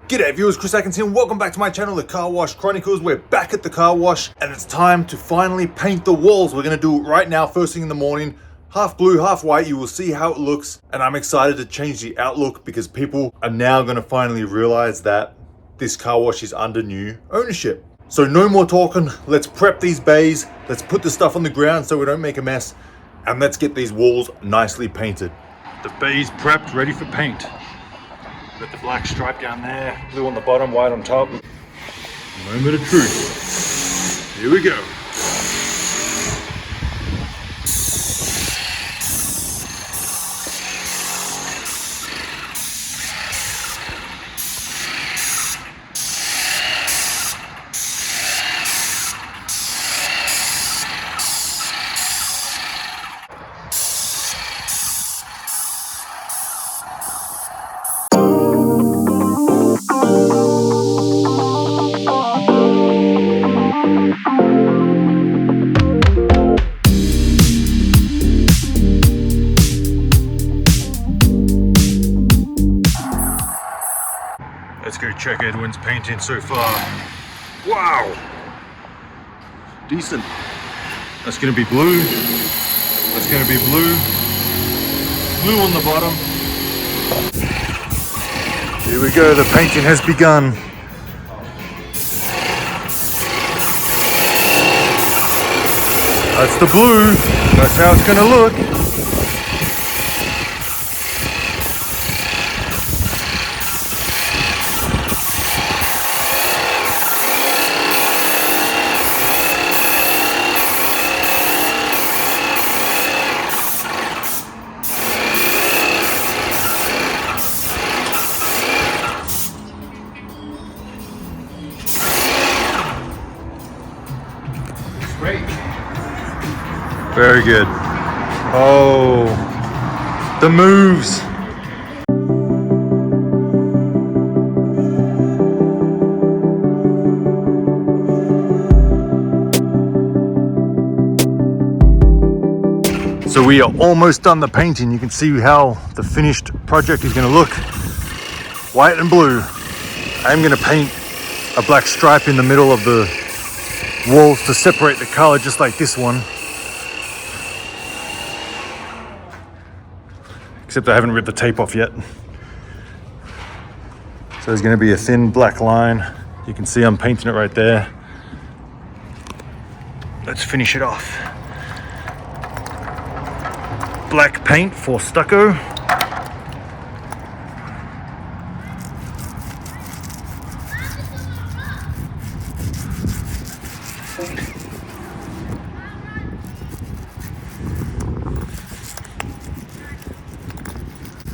G'day viewers, Chris Atkins here and welcome back to my channel, The Car Wash Chronicles. We're back at the car wash and it's time to finally paint the walls. We're going to do it right now, first thing in the morning. Half blue, half white. You will see how it looks. And I'm excited to change the outlook because people are now going to finally realize that this car wash is under new ownership. So no more talking. Let's prep these bays. Let's put the stuff on the ground so we don't make a mess. And let's get these walls nicely painted. The bay's prepped, ready for paint. Got the black stripe down there, blue on the bottom, white on top. Moment of truth. Here we go. Let's go check Edwin's painting so far. Wow! Decent. That's gonna be blue. That's gonna be blue. Blue on the bottom. Here we go, the painting has begun. That's the blue. That's how it's gonna look. Great. Very good. Oh, the moves. So we are almost done the painting. You can see how the finished project is going to look. White and blue. I'm going to paint a black stripe in the middle of the walls to separate the color, just like this one. Except I haven't ripped the tape off yet. So there's going to be a thin black line. You can see I'm painting it right there. Let's finish it off. Black paint for stucco.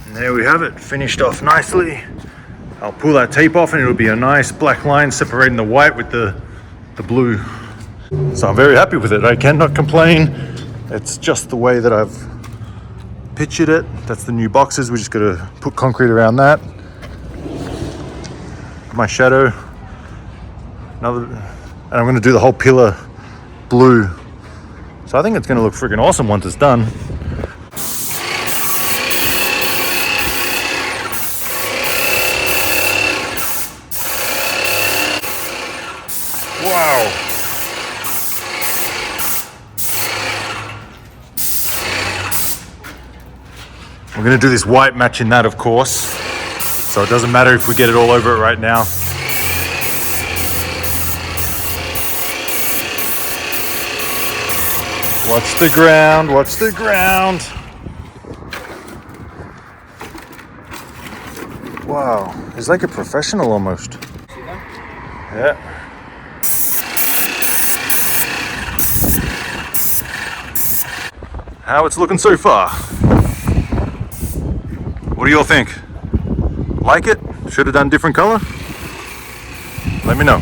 And there we have it, finished off nicely. I'll pull that tape off and it'll be a nice black line separating the white with the blue. So I'm very happy with it. I cannot complain. It's just the way that I've pictured it. That's the new boxes. We just got to put concrete around that. My shadow. And I'm going to do the whole pillar blue. So I think it's going to look freaking awesome once it's done. Wow. We're going to do this white matching that, of course. So it doesn't matter if we get it all over it right now. Watch the ground, watch the ground. Wow, he's like a professional almost. See that? Yeah. How it's looking so far? What do you all think? Like it? Should have done different color? Let me know.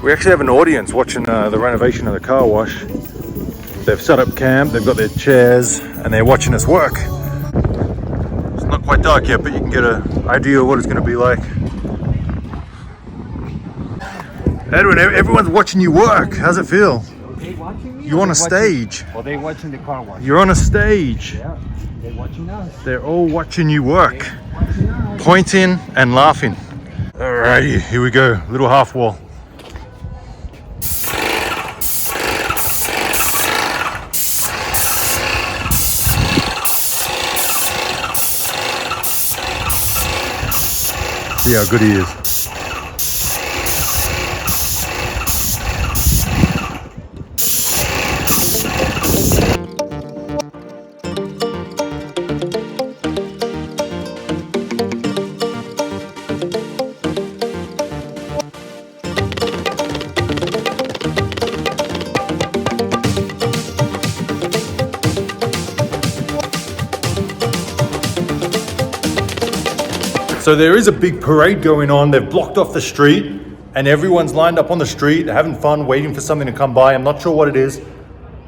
We actually have an audience watching the renovation of the car wash. They've set up camp, they've got their chairs, and they're watching us work. It's not quite dark yet, but you can get an idea of what it's going to be like. Edwin, everyone's watching you work. How's it feel? They watching me? You're on a stage. Or they watching the car wash? You're on a stage. Yeah, they're watching us. They're all watching you work. Watching us. pointing and laughing. Alrighty, here we go. Little half wall. See how good he is. So there is a big parade going on. They've blocked off the street and everyone's lined up on the street having fun, waiting for something to come by. I'm not sure what it is.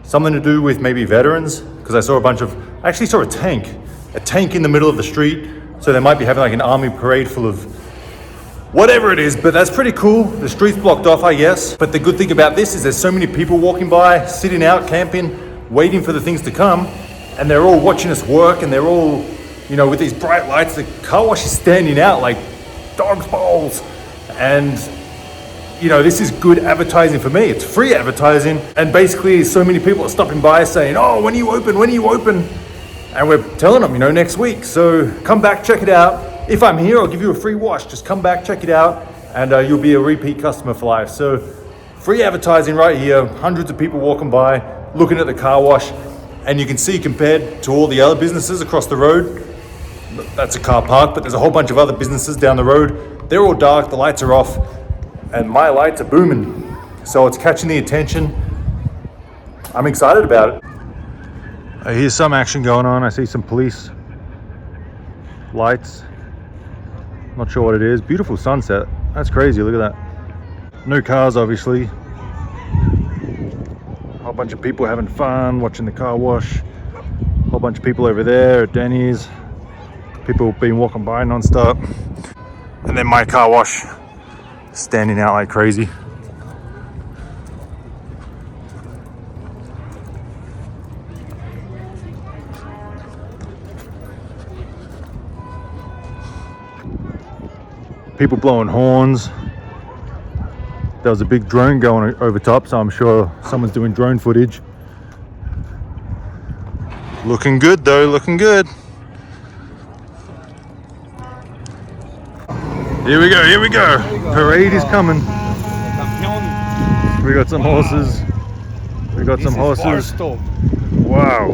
Something to do with maybe veterans, because I saw I actually saw a tank in the middle of the street. So they might be having like an army parade full of whatever it is, but that's pretty cool. The street's blocked off, I guess. But the good thing about this is there's so many people walking by, sitting out, camping, waiting for the things to come. And they're all watching us work, and they're all, you know, with these bright lights. The car wash is standing out like dog's balls. And, you know, this is good advertising for me. It's free advertising. And basically so many people are stopping by saying, oh, when are you open? When are you open? And we're telling them, you know, next week. So come back, check it out. If I'm here, I'll give you a free wash. Just come back, check it out, and you'll be a repeat customer for life. So free advertising right here. Hundreds of people walking by, looking at the car wash. And you can see, compared to all the other businesses across the road, that's a car park, but there's a whole bunch of other businesses down the road. They're all dark, the lights are off, and my lights are booming. So it's catching the attention. I'm excited about it. Here's some action going on. I see some police lights. Not sure what it is. Beautiful sunset. That's crazy, look at that. No cars, obviously. A whole bunch of people having fun, watching the car wash. A whole bunch of people over there at Denny's. People been walking by non-stop. And then my car wash standing out like crazy. People blowing horns. There was a big drone going over top, so I'm sure someone's doing drone footage. Looking good though, looking good. Here we go, here we go. Parade is coming. We got some horses. We got some horses. Wow.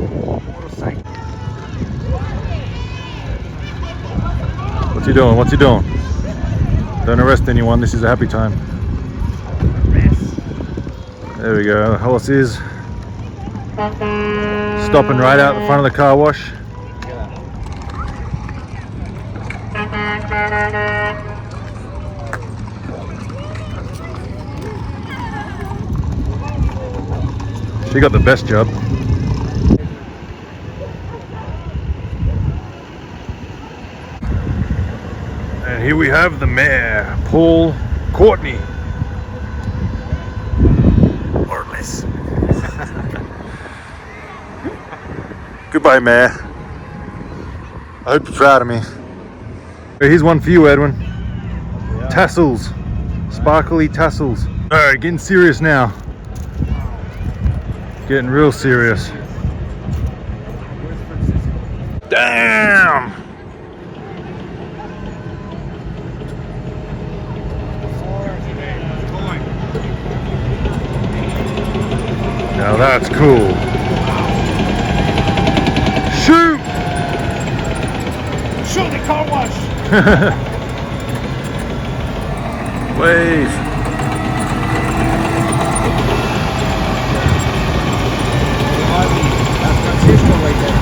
What's he doing? What's he doing? Don't arrest anyone, this is a happy time. There we go, the horse is stopping right out the front of the car wash. She got the best job. And here we have the mayor, Paul Courtney. Or less. Goodbye, mayor. I hope you're proud of me. Here's one for you, Edwin. Yeah. Tassels. Sparkly tassels. Alright, getting serious now. Getting real serious. Damn! Now that's cool. Shoot! Shoot the car wash! Wave. That's Francisco right there.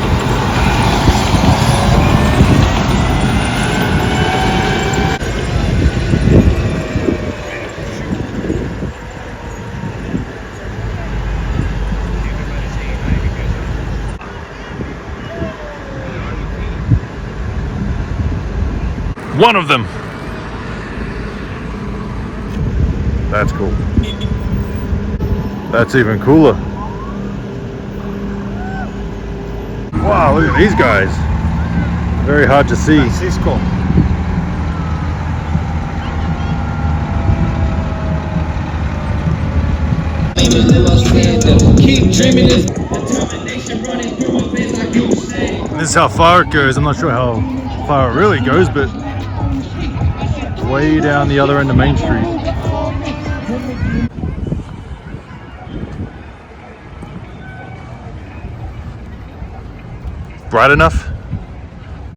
One of them. That's cool. That's even cooler. Wow, look at these guys. Very hard to see. Francisco. Keep dreaming this determination running through my veins like you say. This is how far it goes. I'm not sure how far it really goes, but way down the other end of Main Street. Bright enough?